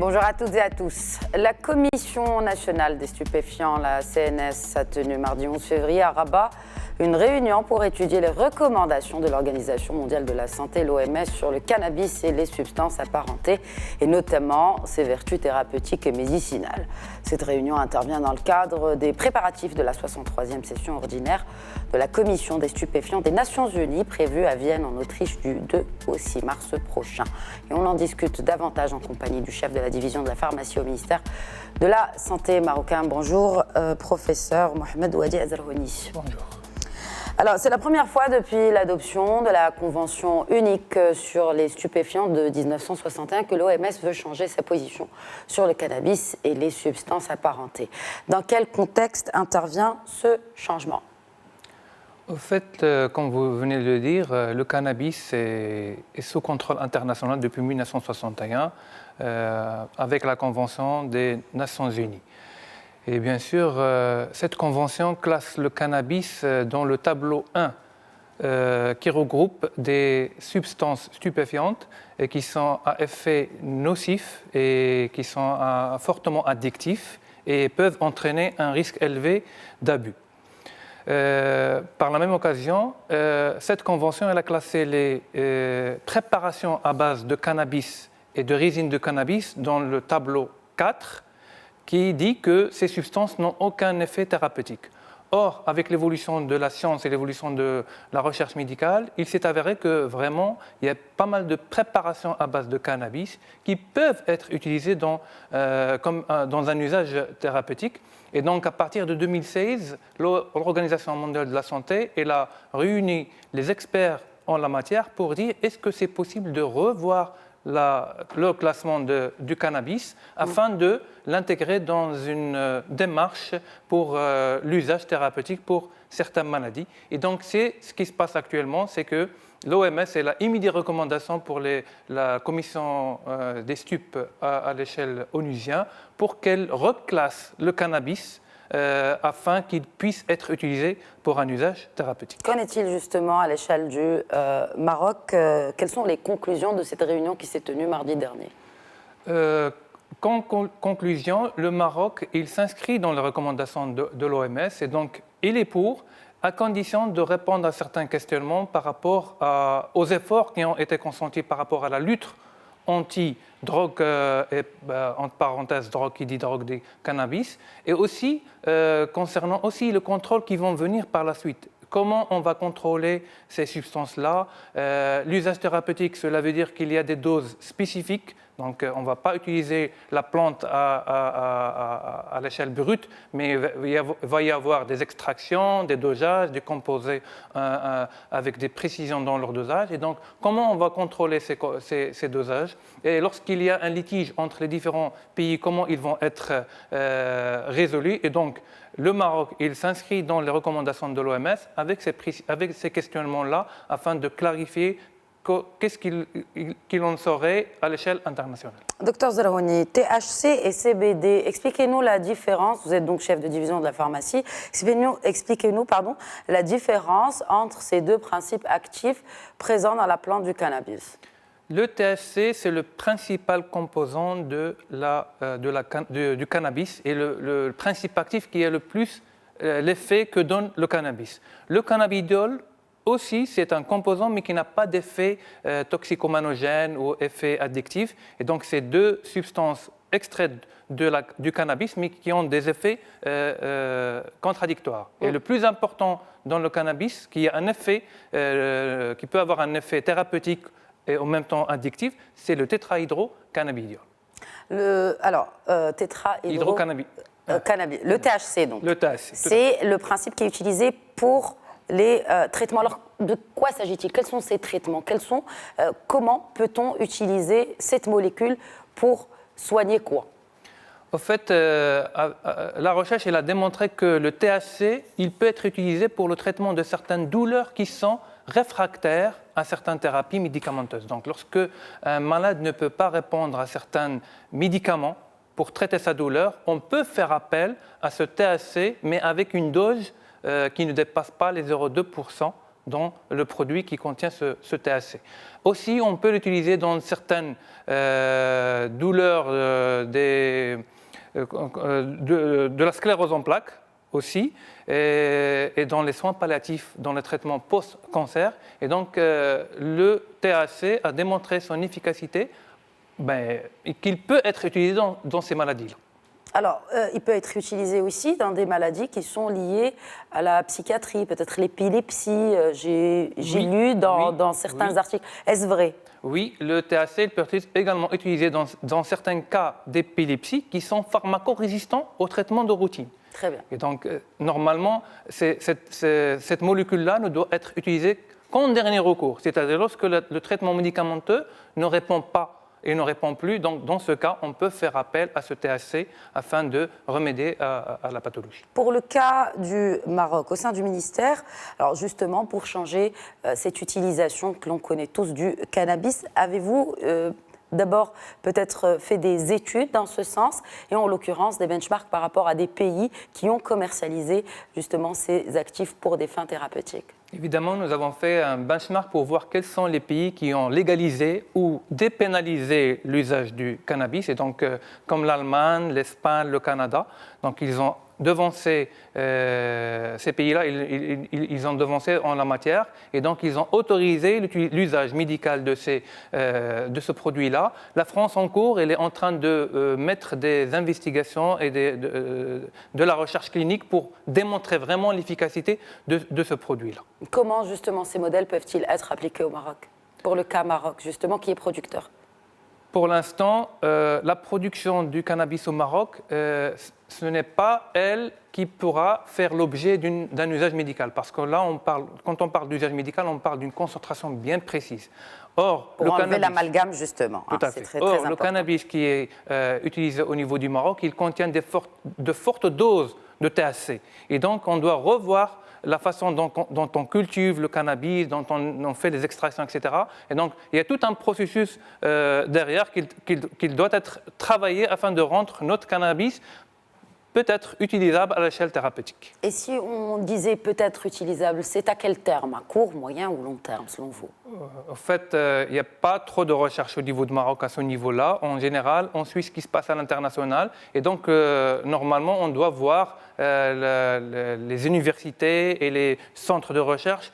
Bonjour à toutes et à tous. La Commission nationale des stupéfiants, la CNS, a tenu mardi 11 février à Rabat une réunion pour étudier les recommandations de l'Organisation mondiale de la santé, l'OMS, sur le cannabis et les substances apparentées, et notamment ses vertus thérapeutiques et médicinales. Cette réunion intervient dans le cadre des préparatifs de la 63e session ordinaire de la Commission des stupéfiants des Nations Unies, prévue à Vienne, en Autriche, du 2 au 6 mars prochain. Et on en discute davantage en compagnie du chef de la division de la pharmacie au ministère de la Santé marocain. Bonjour, professeur Mohamed Ouadi Azarhouni. Bonjour. Alors, c'est la première fois depuis l'adoption de la Convention unique sur les stupéfiants de 1961 que l'OMS veut changer sa position sur le cannabis et les substances apparentées. Dans quel contexte intervient ce changement ? Au fait, comme vous venez de le dire, le cannabis est sous contrôle international depuis 1961 avec la Convention des Nations Unies. Et bien sûr, cette convention classe le cannabis dans le tableau 1, qui regroupe des substances stupéfiantes et qui sont à effet nocif et qui sont fortement addictifs et peuvent entraîner un risque élevé d'abus. Par la même occasion, cette convention elle a classé les préparations à base de cannabis et de résine de cannabis dans le tableau 4, qui dit que ces substances n'ont aucun effet thérapeutique. Or, avec l'évolution de la science et l'évolution de la recherche médicale, il s'est avéré que vraiment, il y a pas mal de préparations à base de cannabis qui peuvent être utilisées dans un usage thérapeutique. Et donc, à partir de 2016, l'Organisation mondiale de la santé elle a réuni les experts en la matière pour dire est-ce que c'est possible de revoir le classement du cannabis afin de l'intégrer dans une démarche pour l'usage thérapeutique pour certaines maladies. Et donc, c'est ce qui se passe actuellement, c'est que l'OMS a émis des recommandations pour la commission des stupes à l'échelle onusienne pour qu'elle reclasse le cannabis afin qu'il puisse être utilisé pour un usage thérapeutique. Qu'en est-il justement à l'échelle du Maroc ? Quelles sont les conclusions de cette réunion qui s'est tenue mardi dernier ? Conclusion, le Maroc il s'inscrit dans les recommandations de l'OMS et donc il est pour, à condition de répondre à certains questionnements par rapport aux efforts qui ont été consentis par rapport à la lutte anti-drogue, entre parenthèses, drogue qui dit drogue du cannabis, et aussi concernant aussi le contrôle qui vont venir par la suite. Comment on va contrôler ces substances-là ? L'usage thérapeutique, cela veut dire qu'il y a des doses spécifiques. Donc, on ne va pas utiliser la plante à l'échelle brute, mais il va y avoir des extractions, des dosages, des composés avec des précisions dans leur dosage. Et donc, comment on va contrôler ces dosages ? Et lorsqu'il y a un litige entre les différents pays, comment ils vont être résolus ? Et donc, le Maroc, il s'inscrit dans les recommandations de l'OMS avec ces questionnements-là afin de clarifier qu'est-ce qu'il en saurait à l'échelle internationale. Docteur Zarhouni, THC et CBD, expliquez-nous la différence, vous êtes donc chef de division de la pharmacie, expliquez-nous la différence entre ces deux principes actifs présents dans la plante du cannabis. Le THC, c'est le principal composant du cannabis et le principe actif qui est le plus l'effet que donne le cannabis. Le cannabidiol, aussi, c'est un composant, mais qui n'a pas d'effet toxicomanogène ou effet addictif. Et donc, c'est deux substances extraites du cannabis, mais qui ont des effets contradictoires. Et le plus important dans le cannabis, qui peut avoir un effet thérapeutique et en même temps addictif, c'est le tétrahydrocannabidiol. Tétrahydrocannabis. Le THC, donc. Le THC. C'est le principe qui est utilisé pour les traitements. Alors, de quoi s'agit-il ? Quels sont ces traitements ? Comment peut-on utiliser cette molécule pour soigner quoi ? En fait, la recherche elle a démontré que le THC il peut être utilisé pour le traitement de certaines douleurs qui sont réfractaires à certaines thérapies médicamenteuses. Donc, lorsque un malade ne peut pas répondre à certains médicaments pour traiter sa douleur, on peut faire appel à ce THC, mais avec une dose qui ne dépasse pas les 0,2% dans le produit qui contient ce THC. Aussi, on peut l'utiliser dans certaines douleurs de la sclérose en plaques aussi, et dans les soins palliatifs, dans le traitement post-cancer. Et donc, le THC a démontré son efficacité, qu'il peut être utilisé dans ces maladies-là. Alors, il peut être utilisé aussi dans des maladies qui sont liées à la psychiatrie, peut-être l'épilepsie. J'ai lu dans certains articles. Est-ce vrai? Oui, le THC peut être également utilisé dans certains cas d'épilepsie qui sont pharmacorésistants au traitement de routine. Très bien. Et donc, normalement, cette molécule-là ne doit être utilisée qu'en dernier recours, c'est-à-dire lorsque le traitement médicamenteux ne répond pas et ne répond plus. Donc, dans ce cas, on peut faire appel à ce THC afin de remédier à la pathologie. Pour le cas du Maroc, au sein du ministère, alors justement, pour changer cette utilisation que l'on connaît tous du cannabis, avez-vous d'abord peut-être fait des études dans ce sens et en l'occurrence des benchmarks par rapport à des pays qui ont commercialisé justement ces actifs pour des fins thérapeutiques? Évidemment, nous avons fait un benchmark pour voir quels sont les pays qui ont légalisé ou dépénalisé l'usage du cannabis. Et donc, comme l'Allemagne, l'Espagne, le Canada, donc ils ont devancé ces pays-là, ils ont devancé en la matière. Et donc, ils ont autorisé l'usage médical de ce produit-là. La France, en cours, elle est en train de mettre des investigations et de la recherche clinique pour démontrer vraiment l'efficacité de ce produit-là. Comment, justement, ces modèles peuvent-ils être appliqués au Maroc? Pour le cas Maroc, justement, qui est producteur? Pour l'instant, la production du cannabis au Maroc, ce n'est pas elle qui pourra faire l'objet d'un usage médical. Parce que là, quand on parle d'usage médical, on parle d'une concentration bien précise. Or, pour enlever l'amalgame, justement. Tout à fait. Or, le cannabis qui est utilisé au niveau du Maroc, il contient de fortes doses de THC. Et donc, on doit revoir la façon dont on cultive le cannabis, dont on fait les extractions, etc. Et donc, il y a tout un processus derrière qu'il doit être travaillé afin de rendre notre cannabis peut-être utilisable à l'échelle thérapeutique. Et si on disait peut-être utilisable, c'est à quel terme? À court, moyen ou long terme, selon vous? En fait, il n'y a pas trop de recherche au niveau du Maroc à ce niveau-là. En général, on suit ce qui se passe à l'international. Et donc, normalement, on doit voir les universités et les centres de recherche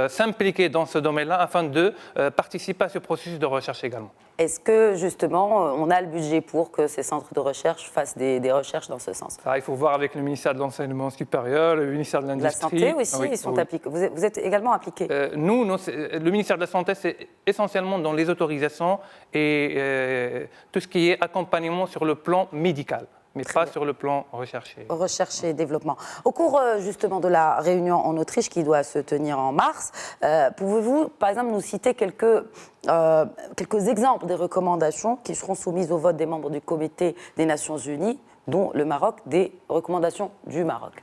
s'impliquer dans ce domaine-là afin de participer à ce processus de recherche également. Est-ce que, justement, on a le budget pour que ces centres de recherche fassent des recherches dans ce sens? Ça, il faut voir avec le ministère de l'Enseignement supérieur, le ministère de l'Industrie. La santé aussi, oui, ils sont appliqués. Vous êtes également impliqué? Le ministère de la Santé, c'est essentiellement dans les autorisations et tout ce qui est accompagnement sur le plan médical, mais pas sur le plan recherche et développement. Au cours justement de la réunion en Autriche qui doit se tenir en mars, pouvez-vous par exemple nous citer quelques exemples des recommandations qui seront soumises au vote des membres du Comité des Nations Unies, dont le Maroc, des recommandations du Maroc?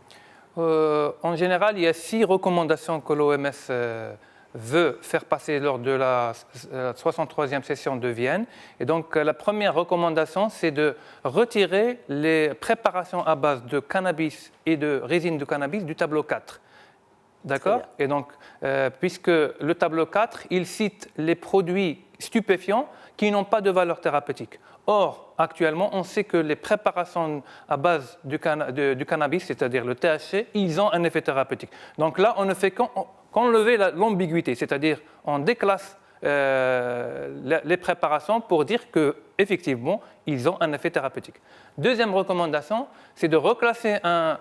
En général, il y a 6 recommandations que l'OMS veut faire passer lors de la 63e session de Vienne. Et donc, la première recommandation, c'est de retirer les préparations à base de cannabis et de résine de cannabis du tableau 4. D'accord? Et donc, puisque le tableau 4, il cite les produits stupéfiants qui n'ont pas de valeur thérapeutique. Or, actuellement, on sait que les préparations à base du cannabis, c'est-à-dire le THC, ils ont un effet thérapeutique. Donc là, on ne fait qu'enlever l'ambiguïté, c'est-à-dire on déclasse les préparations pour dire qu'effectivement, ils ont un effet thérapeutique. Deuxième recommandation, c'est de reclasser un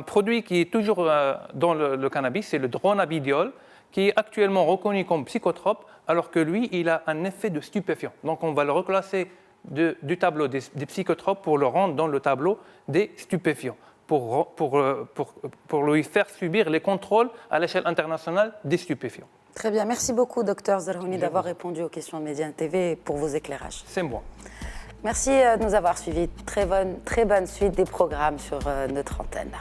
produit qui est toujours dans le cannabis, c'est le dronabidiol, qui est actuellement reconnu comme psychotrope, alors que lui, il a un effet de stupéfiant. Donc on va le reclasser du tableau des psychotropes pour le rendre dans le tableau des stupéfiants, pour lui faire subir les contrôles à l'échelle internationale des stupéfiants. Très bien, merci beaucoup, Dr Zerhouni, d'avoir répondu aux questions de Médiane TV et pour vos éclairages. C'est moi. Merci de nous avoir suivis. Très bonne suite des programmes sur notre antenne.